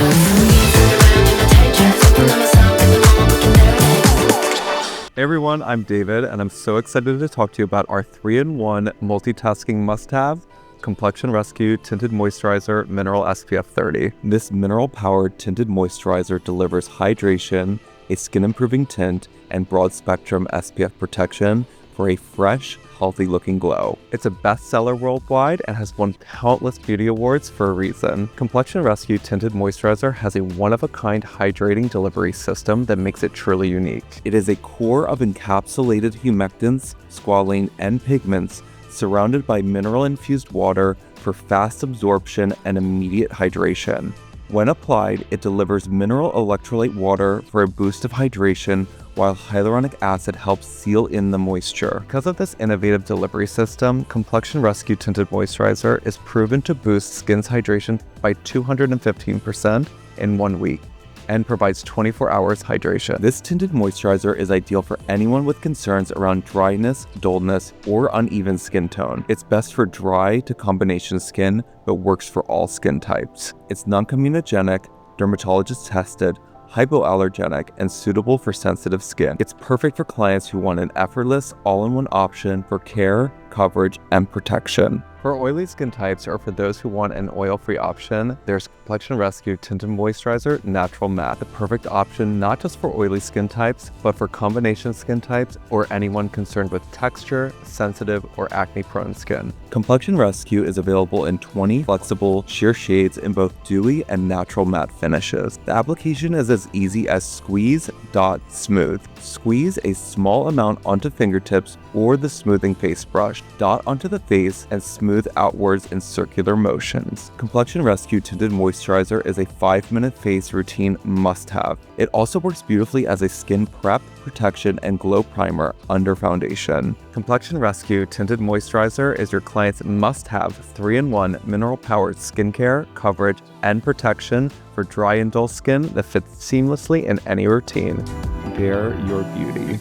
Hey everyone, I'm David, and I'm so excited to talk to you about our 3-in-1 multitasking must-have, Complexion Rescue Tinted Moisturizer Mineral SPF 30. This mineral-powered tinted moisturizer delivers hydration, a skin-improving tint, and broad-spectrum SPF protection for a fresh, healthy-looking glow. It's a bestseller worldwide and has won countless beauty awards for a reason. Complexion Rescue Tinted Moisturizer has a one-of-a-kind hydrating delivery system that makes it truly unique. It is a core of encapsulated humectants, squalane, and pigments surrounded by mineral-infused water for fast absorption and immediate hydration. When applied, it delivers mineral electrolyte water for a boost of hydration, while hyaluronic acid helps seal in the moisture. Because of this innovative delivery system, Complexion Rescue Tinted Moisturizer is proven to boost skin's hydration by 215% in 1 week and provides 24 hours hydration. This tinted moisturizer is ideal for anyone with concerns around dryness, dullness, or uneven skin tone. It's best for dry to combination skin, but works for all skin types. It's non-comedogenic, dermatologist tested, hypoallergenic, and suitable for sensitive skin. It's perfect for clients who want an effortless, all-in-one option for care, coverage, and protection. For oily skin types, or for those who want an oil-free option, there's Complexion Rescue Tinted Moisturizer Natural Matte, the perfect option not just for oily skin types, but for combination skin types or anyone concerned with texture, sensitive, or acne-prone skin. Complexion Rescue is available in 20 flexible sheer shades in both dewy and natural matte finishes. The application is as easy as squeeze, dot, smooth. Squeeze a small amount onto fingertips or the smoothing face brush, dot onto the face, and smooth outwards in circular motions. Complexion Rescue Tinted Moisturizer is a 5-minute face routine must-have. It also works beautifully as a skin prep, protection, and glow primer under foundation. Complexion Rescue Tinted Moisturizer is your client's must-have 3-in-1 mineral-powered skincare, coverage, and protection for dry and dull skin that fits seamlessly in any routine. Bare your beauty.